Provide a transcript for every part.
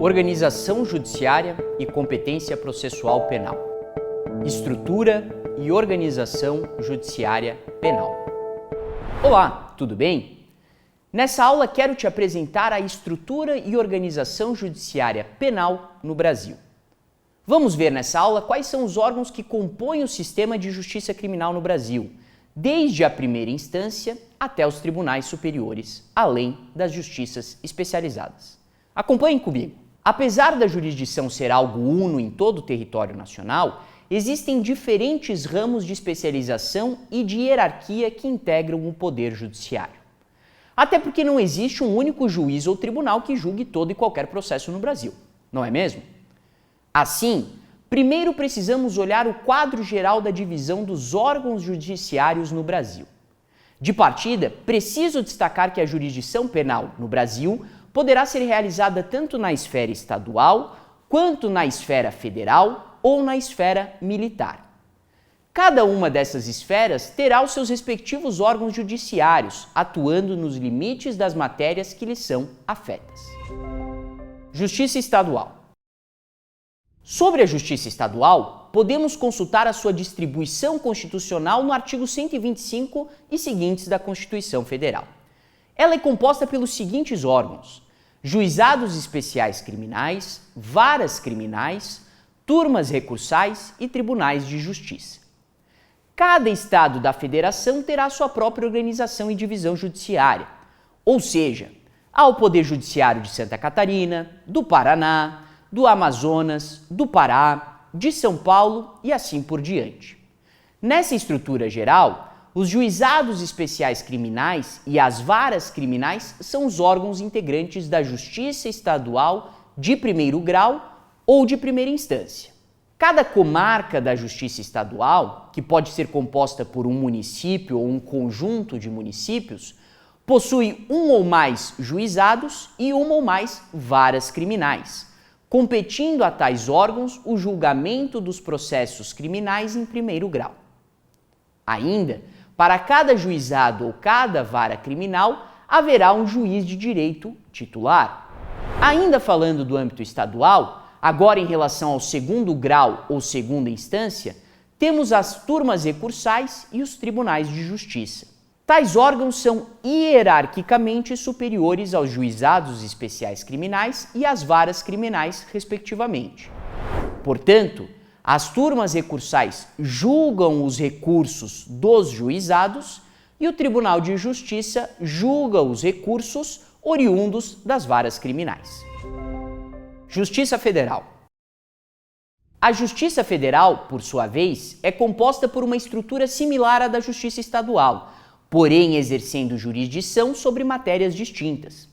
Organização judiciária e competência processual penal. Estrutura e organização judiciária penal. Olá, tudo bem? Nessa aula quero te apresentar a estrutura e organização judiciária penal no Brasil. Vamos ver nessa aula quais são os órgãos que compõem o sistema de justiça criminal no Brasil, desde a primeira instância até os tribunais superiores, além das justiças especializadas. Acompanhem comigo. Apesar da jurisdição ser algo uno em todo o território nacional, existem diferentes ramos de especialização e de hierarquia que integram o poder judiciário. Até porque não existe um único juiz ou tribunal que julgue todo e qualquer processo no Brasil, não é mesmo? Assim, primeiro precisamos olhar o quadro geral da divisão dos órgãos judiciários no Brasil. De partida, preciso destacar que a jurisdição penal no Brasil poderá ser realizada tanto na esfera estadual, quanto na esfera federal ou na esfera militar. Cada uma dessas esferas terá os seus respectivos órgãos judiciários, atuando nos limites das matérias que lhes são afetas. Justiça estadual. Sobre a justiça estadual, podemos consultar a sua distribuição constitucional no artigo 125 e seguintes da Constituição Federal. Ela é composta pelos seguintes órgãos: juizados especiais criminais, varas criminais, turmas recursais e tribunais de justiça. Cada estado da federação terá sua própria organização e divisão judiciária, ou seja, há o Poder Judiciário de Santa Catarina, do Paraná, do Amazonas, do Pará, de São Paulo e assim por diante. Nessa estrutura geral, os juizados especiais criminais e as varas criminais são os órgãos integrantes da Justiça Estadual de primeiro grau ou de primeira instância. Cada comarca da Justiça Estadual, que pode ser composta por um município ou um conjunto de municípios, possui um ou mais juizados e uma ou mais varas criminais, competindo a tais órgãos o julgamento dos processos criminais em primeiro grau. Ainda, para cada juizado ou cada vara criminal, haverá um juiz de direito titular. Ainda falando do âmbito estadual, agora em relação ao segundo grau ou segunda instância, temos as turmas recursais e os tribunais de justiça. Tais órgãos são hierarquicamente superiores aos juizados especiais criminais e às varas criminais, respectivamente. Portanto, as turmas recursais julgam os recursos dos juizados e o Tribunal de Justiça julga os recursos oriundos das varas criminais. Justiça Federal. A Justiça Federal, por sua vez, é composta por uma estrutura similar à da Justiça Estadual, porém exercendo jurisdição sobre matérias distintas.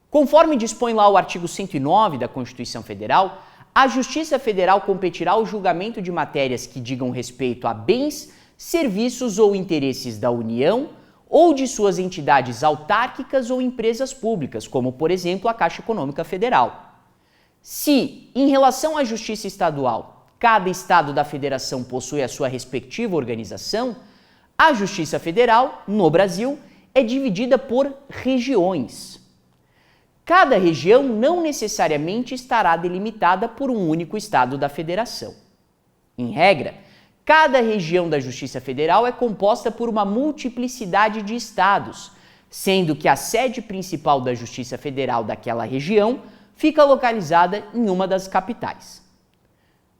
Conforme dispõe lá o artigo 109 da Constituição Federal, a Justiça Federal competirá ao julgamento de matérias que digam respeito a bens, serviços ou interesses da União ou de suas entidades autárquicas ou empresas públicas, como, por exemplo, a Caixa Econômica Federal. Se, em relação à Justiça Estadual, cada estado da federação possui a sua respectiva organização, a Justiça Federal, no Brasil, é dividida por regiões. Cada região não necessariamente estará delimitada por um único estado da federação. Em regra, cada região da Justiça Federal é composta por uma multiplicidade de estados, sendo que a sede principal da Justiça Federal daquela região fica localizada em uma das capitais.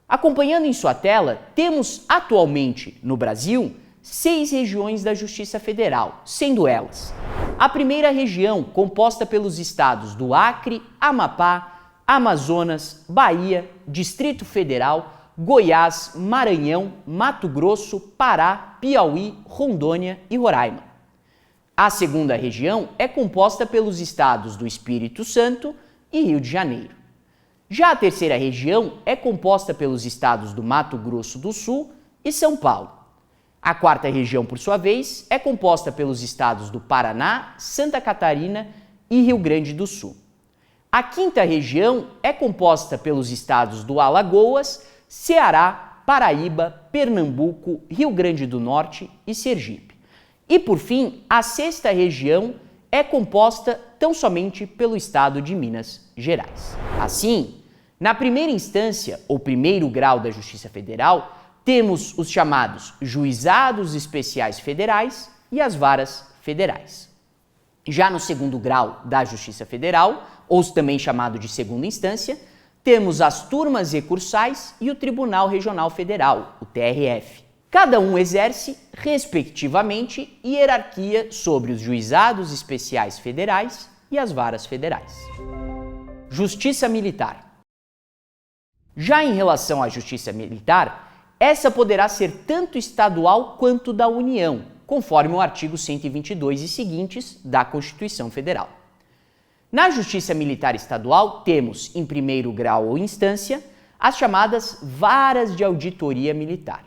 Acompanhando em sua tela, temos atualmente no Brasil 6 regiões da Justiça Federal, sendo elas: a primeira região, composta pelos estados do Acre, Amapá, Amazonas, Bahia, Distrito Federal, Goiás, Maranhão, Mato Grosso, Pará, Piauí, Rondônia e Roraima. A segunda região é composta pelos estados do Espírito Santo e Rio de Janeiro. Já a terceira região é composta pelos estados do Mato Grosso do Sul e São Paulo. A quarta região, por sua vez, é composta pelos estados do Paraná, Santa Catarina e Rio Grande do Sul. A quinta região é composta pelos estados do Alagoas, Ceará, Paraíba, Pernambuco, Rio Grande do Norte e Sergipe. E, por fim, a sexta região é composta tão somente pelo Estado de Minas Gerais. Assim, na primeira instância, ou primeiro grau da Justiça Federal, temos os chamados Juizados Especiais Federais e as Varas Federais. Já no segundo grau da Justiça Federal, ou também chamado de segunda instância, temos as turmas recursais e o Tribunal Regional Federal, o TRF. Cada um exerce, respectivamente, hierarquia sobre os Juizados Especiais Federais e as Varas Federais. Justiça Militar. Já em relação à Justiça Militar, essa poderá ser tanto estadual quanto da União, conforme o artigo 122 e seguintes da Constituição Federal. Na Justiça Militar Estadual, temos, em primeiro grau ou instância, as chamadas Varas de Auditoria Militar.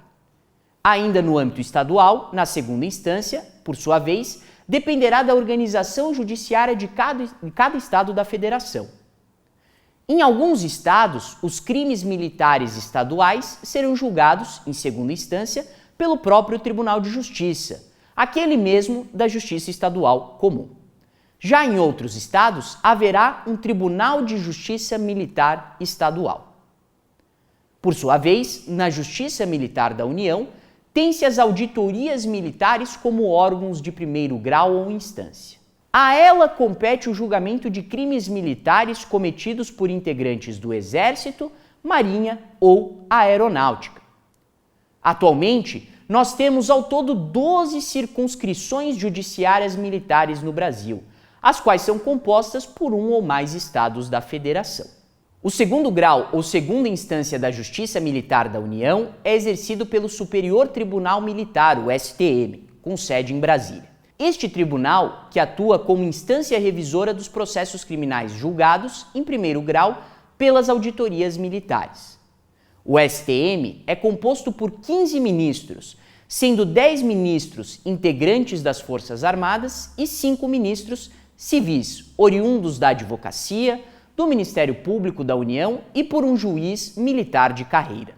Ainda no âmbito estadual, na segunda instância, por sua vez, dependerá da organização judiciária de cada estado da federação. Em alguns estados, os crimes militares estaduais serão julgados, em segunda instância, pelo próprio Tribunal de Justiça, aquele mesmo da Justiça Estadual Comum. Já em outros estados, haverá um Tribunal de Justiça Militar Estadual. Por sua vez, na Justiça Militar da União, tem-se as auditorias militares como órgãos de primeiro grau ou instância. A ela compete o julgamento de crimes militares cometidos por integrantes do Exército, Marinha ou Aeronáutica. Atualmente, nós temos ao todo 12 circunscrições judiciárias militares no Brasil, as quais são compostas por um ou mais estados da Federação. O segundo grau ou segunda instância da Justiça Militar da União é exercido pelo Superior Tribunal Militar, o STM, com sede em Brasília. Este tribunal, que atua como instância revisora dos processos criminais julgados, em primeiro grau, pelas auditorias militares. O STM é composto por 15 ministros, sendo 10 ministros integrantes das Forças Armadas e 5 ministros civis, oriundos da advocacia, do Ministério Público da União e por um juiz militar de carreira.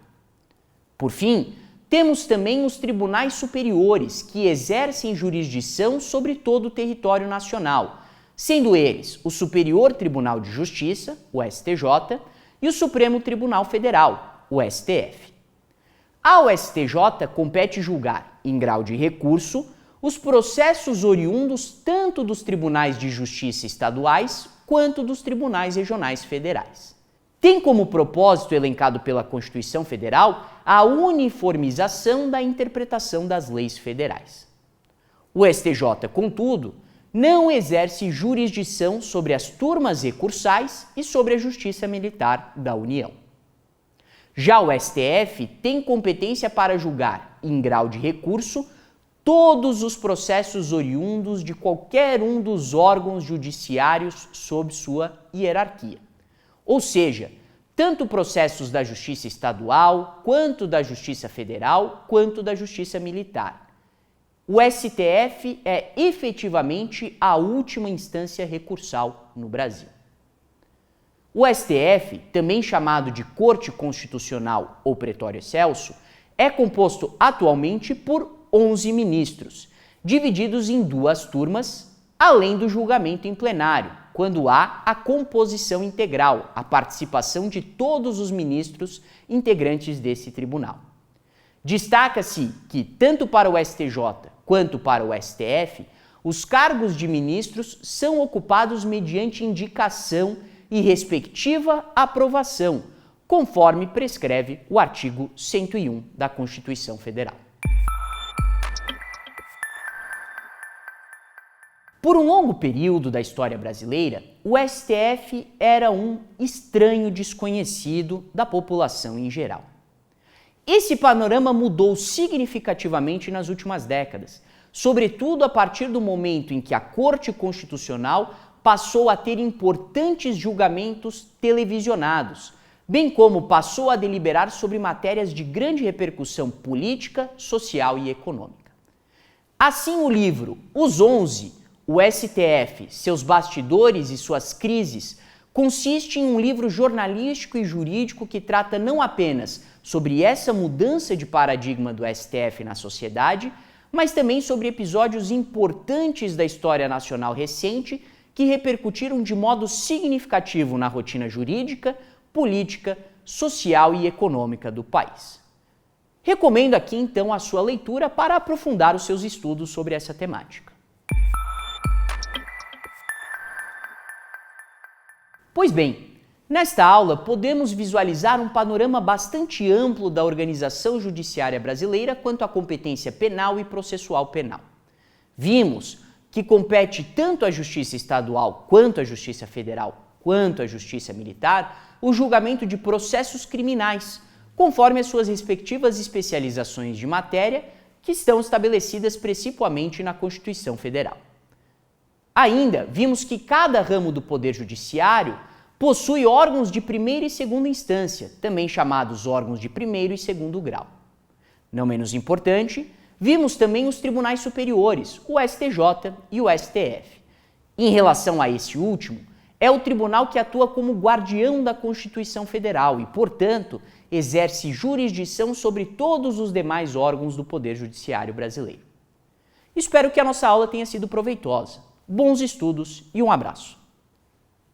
Por fim, temos também os tribunais superiores, que exercem jurisdição sobre todo o território nacional, sendo eles o Superior Tribunal de Justiça, o STJ, e o Supremo Tribunal Federal, o STF. Ao STJ compete julgar, em grau de recurso, os processos oriundos tanto dos tribunais de justiça estaduais quanto dos tribunais regionais federais. Tem como propósito elencado pela Constituição Federal a uniformização da interpretação das leis federais. O STJ, contudo, não exerce jurisdição sobre as turmas recursais e sobre a Justiça Militar da União. Já o STF tem competência para julgar, em grau de recurso, todos os processos oriundos de qualquer um dos órgãos judiciários sob sua hierarquia. Ou seja, tanto processos da Justiça Estadual, quanto da Justiça Federal, quanto da Justiça Militar. O STF é efetivamente a última instância recursal no Brasil. O STF, também chamado de Corte Constitucional ou Pretório Excelso, é composto atualmente por 11 ministros, divididos em 2 turmas, além do julgamento em plenário, quando há a composição integral, a participação de todos os ministros integrantes desse tribunal. Destaca-se que, tanto para o STJ quanto para o STF, os cargos de ministros são ocupados mediante indicação e respectiva aprovação, conforme prescreve o artigo 101 da Constituição Federal. Por um longo período da história brasileira, o STF era um estranho desconhecido da população em geral. Esse panorama mudou significativamente nas últimas décadas, sobretudo a partir do momento em que a Corte Constitucional passou a ter importantes julgamentos televisionados, bem como passou a deliberar sobre matérias de grande repercussão política, social e econômica. Assim, o livro Os 11, o STF, seus bastidores e suas crises, consiste em um livro jornalístico e jurídico que trata não apenas sobre essa mudança de paradigma do STF na sociedade, mas também sobre episódios importantes da história nacional recente que repercutiram de modo significativo na rotina jurídica, política, social e econômica do país. Recomendo aqui então a sua leitura para aprofundar os seus estudos sobre essa temática. Pois bem, nesta aula podemos visualizar um panorama bastante amplo da organização judiciária brasileira quanto à competência penal e processual penal. Vimos que compete tanto à Justiça Estadual quanto à Justiça Federal, quanto à Justiça Militar, o julgamento de processos criminais, conforme as suas respectivas especializações de matéria, que estão estabelecidas principalmente na Constituição Federal. Ainda vimos que cada ramo do Poder Judiciário possui órgãos de primeira e segunda instância, também chamados órgãos de primeiro e segundo grau. Não menos importante, vimos também os tribunais superiores, o STJ e o STF. Em relação a esse último, é o tribunal que atua como guardião da Constituição Federal e, portanto, exerce jurisdição sobre todos os demais órgãos do Poder Judiciário brasileiro. Espero que a nossa aula tenha sido proveitosa. Bons estudos e um abraço!